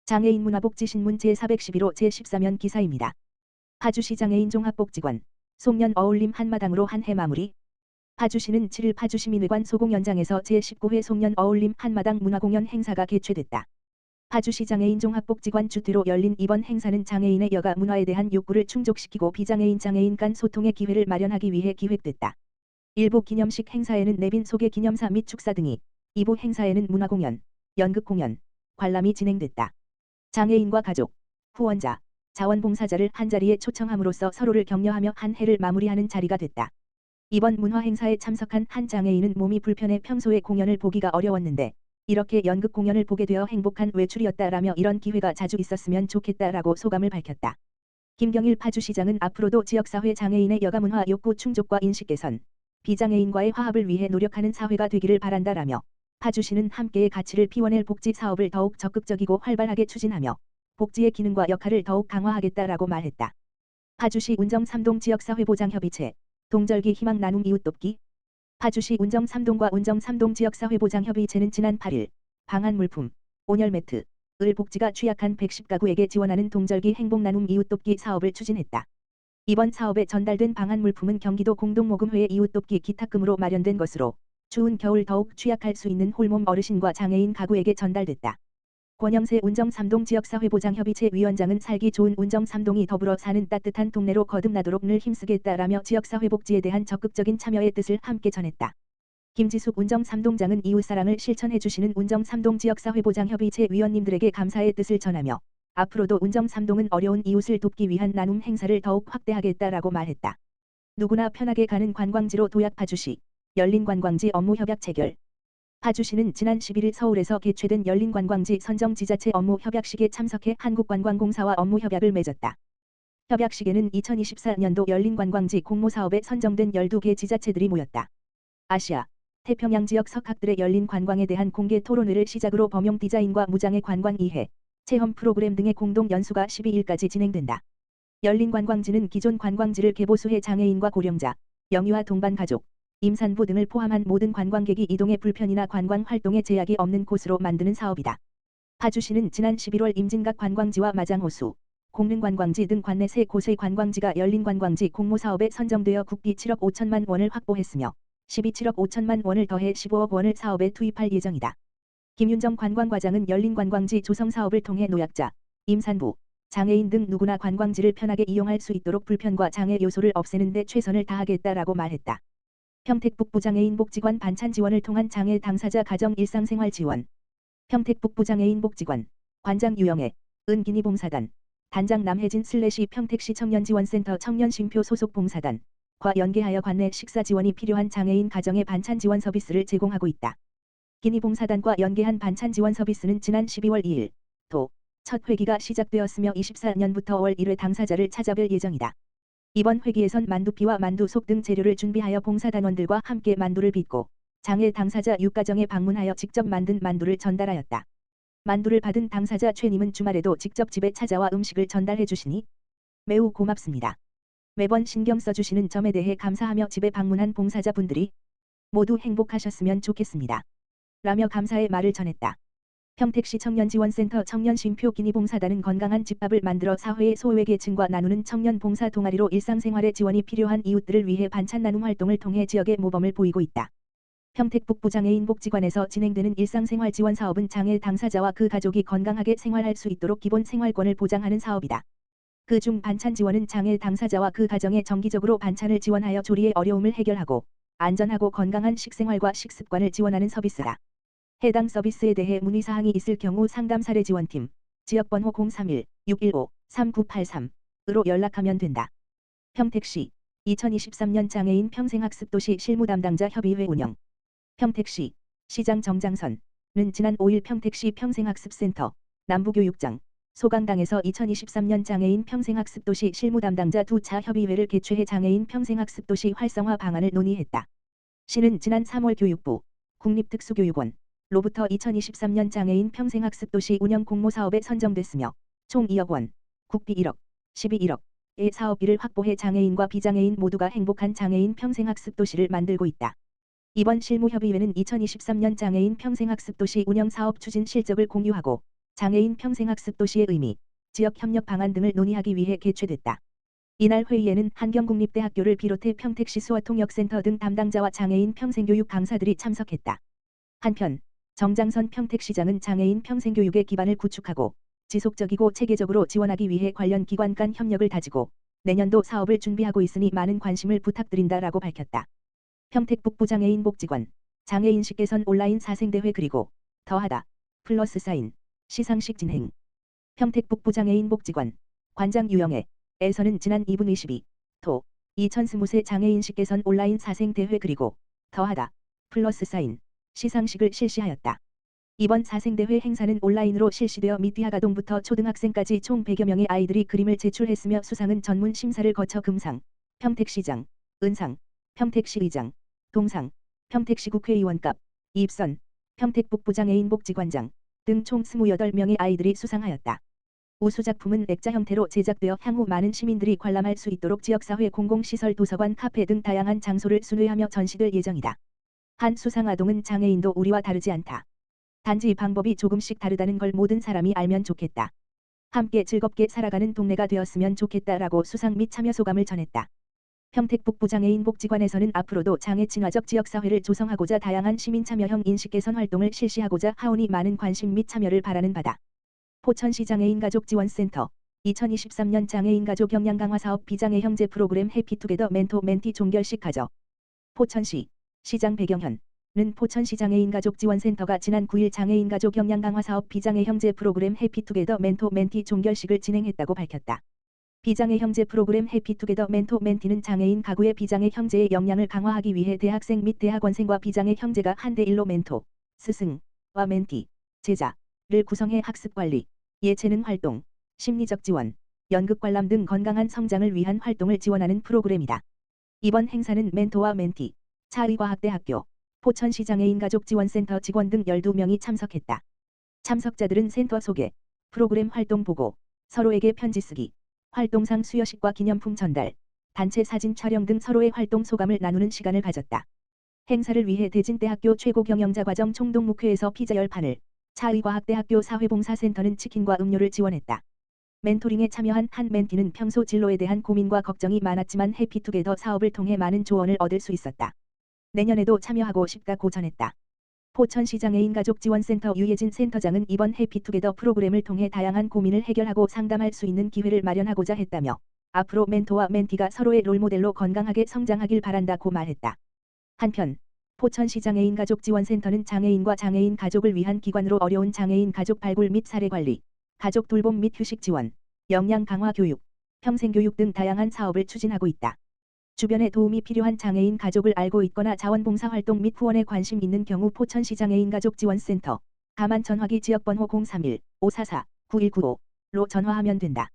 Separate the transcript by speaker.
Speaker 1: 장애인 문화복지신문 제411호 제14면 기사입니다. 파주시 장애인 종합복지관 송년 어울림 한마당으로 한 해 마무리. 파주시는 7일 파주시민회관 소공연장에서 제19회 송년 어울림 한마당 문화공연 행사가 개최됐다. 파주시 장애인 종합복지관 주최로 열린 이번 행사는 장애인의 여가 문화에 대한 욕구를 충족시키고 비장애인 장애인 간 소통의 기회를 마련하기 위해 기획됐다. 1부 기념식 행사에는 내빈 소개 기념사 및 축사 등이, 2부 행사에는 문화공연, 연극공연, 관람이 진행됐다. 장애인과 가족, 후원자, 자원봉사자를 한자리에 초청함으로써 서로를 격려하며 한 해를 마무리하는 자리가 됐다. 이번 문화 행사에 참석한 한 장애인은 몸이 불편해 평소에 공연을 보기가 어려웠는데 이렇게 연극 공연을 보게 되어 행복한 외출이었다라며 이런 기회가 자주 있었으면 좋겠다라고 소감을 밝혔다. 김경일 파주시장은 앞으로도 지역사회 장애인의 여가문화 욕구 충족과 인식 개선, 비장애인과의 화합을 위해 노력하는 사회가 되기를 바란다라며 파주시는 함께의 가치를 피워낼 복지 사업을 더욱 적극적이고 활발하게 추진하며 복지의 기능과 역할을 더욱 강화하겠다라고 말했다. 파주시 운정 3동 지역사회보장협의체 동절기 희망 나눔 이웃 돕기. 파주시 운정 3동과 운정 3동 지역사회보장협의체는 지난 8일 방한 물품, 온열 매트, 을 복지가 취약한 110가구에게 지원하는 동절기 행복 나눔 이웃 돕기 사업을 추진했다. 이번 사업에 전달된 방한 물품은 경기도 공동모금회의 이웃 돕기 기탁금으로 마련된 것으로 추운 겨울 더욱 취약할 수 있는 홀몸 어르신과 장애인 가구에게 전달됐다. 권영세 운정 3동 지역사회보장협의체 위원장은 살기 좋은 운정 3동이 더불어 사는 따뜻한 동네로 거듭나도록 늘 힘쓰겠다라며 지역사회복지에 대한 적극적인 참여의 뜻을 함께 전했다. 김지숙 운정 3동장은 이웃사랑을 실천해 주시는 운정 3동 지역사회보장협의체 위원님들에게 감사의 뜻을 전하며 앞으로도 운정 3동은 어려운 이웃을 돕기 위한 나눔 행사를 더욱 확대하겠다라고 말했다. 누구나 편하게 가는 관광지로 도약 파주시 열린 관광지 업무 협약 체결. 파주시는 지난 11일 서울에서 개최된 열린 관광지 선정 지자체 업무 협약식에 참석해 한국관광공사와 업무 협약을 맺었다. 협약식에는 2024년도 열린 관광지 공모사업에 선정된 12개 지자체들이 모였다. 아시아, 태평양 지역 석학들의 열린 관광에 대한 공개 토론회를 시작으로 범용 디자인과 무장의 관광 이해, 체험 프로그램 등의 공동 연수가 12일까지 진행된다. 열린 관광지는 기존 관광지를 개보수해 장애인과 고령자, 영유아 동반 가족, 임산부 등을 포함한 모든 관광객이 이동의 불편이나 관광 활동에 제약이 없는 곳으로 만드는 사업이다. 파주시는 지난 11월 임진각 관광지와 마장호수, 공릉관광지 등 관내 3곳의 관광지가 열린 관광지 공모사업에 선정되어 국비 7억 5천만 원을 확보했으며 12.7억 5천만 원을 더해 15억 원을 사업에 투입할 예정이다. 김윤정 관광과장은 열린 관광지 조성 사업을 통해 노약자, 임산부, 장애인 등 누구나 관광지를 편하게 이용할 수 있도록 불편과 장애 요소를 없애는 데 최선을 다하겠다라고 말했다. 평택북부 장애인 복지관 반찬 지원을 통한 장애 당사자 가정 일상생활 지원. 평택북부 장애인 복지관 관장 유영애, 은기니 봉사단, 단장 남혜진 평택시 청년지원센터 청년쉼표 소속 봉사단 과 연계하여 관내 식사 지원이 필요한 장애인 가정의 반찬 지원 서비스를 제공하고 있다. 기니 봉사단과 연계한 반찬 지원 서비스는 지난 12월 2일 첫 회기가 시작되었으며 24년부터 5월 1회 당사자를 찾아뵐 예정이다. 이번 회기에선 만두피와 만두 속 등 재료를 준비하여 봉사단원들과 함께 만두를 빚고 장애 당사자 6가정에 방문하여 직접 만든 만두를 전달하였다. 만두를 받은 당사자 최님은 주말에도 직접 집에 찾아와 음식을 전달해 주시니 매우 고맙습니다. 매번 신경 써주시는 점에 대해 감사하며 집에 방문한 봉사자분들이 모두 행복하셨으면 좋겠습니다. 라며 감사의 말을 전했다. 평택시 청년지원센터 청년쉼표 기니봉사단은 건강한 집밥을 만들어 사회의 소외계층과 나누는 청년봉사 동아리로 일상생활에 지원이 필요한 이웃들을 위해 반찬 나눔 활동을 통해 지역의 모범을 보이고 있다. 평택북부 장애인 복지관에서 진행되는 일상생활 지원 사업은 장애 당사자와 그 가족이 건강하게 생활할 수 있도록 기본 생활권을 보장하는 사업이다. 그중 반찬 지원은 장애 당사자와 그 가정에 정기적으로 반찬을 지원하여 조리의 어려움을 해결하고 안전하고 건강한 식생활과 식습관을 지원하는 서비스다. 해당 서비스에 대해 문의사항이 있을 경우 상담사례지원팀 지역번호 031-615-3983으로 연락하면 된다. 평택시 2023년 장애인 평생학습도시 실무담당자 협의회 운영. 평택시 시장 정장선은 지난 5일 평택시 평생학습센터 남부교육장 소강당에서 2023년 장애인 평생학습도시 실무담당자 2차 협의회를 개최해 장애인 평생학습도시 활성화 방안을 논의했다. 시는 지난 3월 교육부 국립특수교육원 로부터 2023년 장애인 평생학습도시 운영 공모사업에 선정됐으며 총 2억 원, 국비 1억, 12.1억의 사업비를 확보해 장애인과 비장애인 모두가 행복한 장애인 평생학습도시를 만들고 있다. 이번 실무협의회는 2023년 장애인 평생학습도시 운영 사업 추진 실적을 공유하고 장애인 평생학습 도시의 의미, 지역 협력 방안 등을 논의하기 위해 개최됐다. 이날 회의에는 한경국립대학교를 비롯해 평택시 수어통역센터 등 담당자와 장애인 평생교육 강사들이 참석했다. 한편 정장선 평택시장은 장애인 평생교육의 기반을 구축하고 지속적이고 체계적으로 지원하기 위해 관련 기관 간 협력을 다지고 내년도 사업을 준비하고 있으니 많은 관심을 부탁드린다라고 밝혔다. 평택북부 장애인 복지관, 장애인식 개선 온라인 사생대회 그리고 더하다, 플러스 사인, 시상식 진행. 평택북부 장애인 복지관, 관장 유영애에서는 지난 2분 22토 2020세 장애인식 개선 온라인 사생대회 그리고 더하다, 플러스 사인, 시상식을 실시하였다. 이번 사생대회 행사는 온라인으로 실시되어 미디아가동부터 초등학생까지 총 100여 명의 아이들이 그림을 제출했으며 수상은 전문 심사를 거쳐 금상, 평택시장, 은상, 평택시의장, 동상, 평택시 국회의원급, 입선, 평택북부 장애인 복지관장 등 총 28명의 아이들이 수상하였다. 우수작품은 액자 형태로 제작되어 향후 많은 시민들이 관람할 수 있도록 지역사회 공공시설 도서관 카페 등 다양한 장소를 순회하며 전시될 예정이다. 한 수상아동은 장애인도 우리와 다르지 않다. 단지 방법이 조금씩 다르다는 걸 모든 사람이 알면 좋겠다. 함께 즐겁게 살아가는 동네가 되었으면 좋겠다라고 수상 및 참여 소감을 전했다. 평택북부 장애인 복지관에서는 앞으로도 장애 친화적 지역사회를 조성하고자 다양한 시민 참여형 인식 개선 활동을 실시하고자 하오니 많은 관심 및 참여를 바라는 바다. 포천시 장애인 가족 지원센터 2023년 장애인 가족 역량 강화 사업 비장애 형제 프로그램 해피투게더 멘토 멘티 종결식 가져. 포천시 시장 배경현은 포천시 장애인 가족 지원센터가 지난 9일 장애인 가족 역량 강화 사업 비장애 형제 프로그램 해피투게더 멘토 멘티 종결식을 진행했다고 밝혔다. 비장애 형제 프로그램 해피투게더 멘토 멘티는 장애인 가구의 비장애 형제의 역량을 강화하기 위해 대학생 및 대학원생과 비장애 형제가 한대1로 멘토, 스승과 멘티, 제자를 구성해 학습관리, 예체능 활동, 심리적 지원, 연극 관람 등 건강한 성장을 위한 활동을 지원하는 프로그램이다. 이번 행사는 멘토와 멘티, 차의과학대학교, 포천시 장애인 가족 지원센터 직원 등 12명이 참석했다. 참석자들은 센터 소개, 프로그램 활동 보고, 서로에게 편지 쓰기, 활동상 수여식과 기념품 전달, 단체 사진 촬영 등 서로의 활동 소감을 나누는 시간을 가졌다. 행사를 위해 대진대학교 최고경영자과정 총동묵회에서 피자 10판을, 차의과학대학교 사회봉사센터는 치킨과 음료를 지원했다. 멘토링에 참여한 한 멘티는 평소 진로에 대한 고민과 걱정이 많았지만 해피투게더 사업을 통해 많은 조언을 얻을 수 있었다. 내년에도 참여하고 싶다고 전했다. 포천시 장애인 가족 지원센터 유예진 센터장은 이번 해피투게더 프로그램을 통해 다양한 고민을 해결하고 상담할 수 있는 기회를 마련하고자 했다며 앞으로 멘토와 멘티가 서로의 롤모델로 건강하게 성장하길 바란다고 말했다. 한편 포천시 장애인 가족 지원센터는 장애인과 장애인 가족을 위한 기관으로 어려운 장애인 가족 발굴 및 사례 관리, 가족 돌봄 및 휴식 지원, 역량 강화 교육, 평생교육 등 다양한 사업을 추진하고 있다. 주변에 도움이 필요한 장애인 가족을 알고 있거나 자원봉사 활동 및 후원에 관심 있는 경우 포천시 장애인 가족 지원센터, 다만 전화기 지역번호 031-544-9195로 전화하면 된다.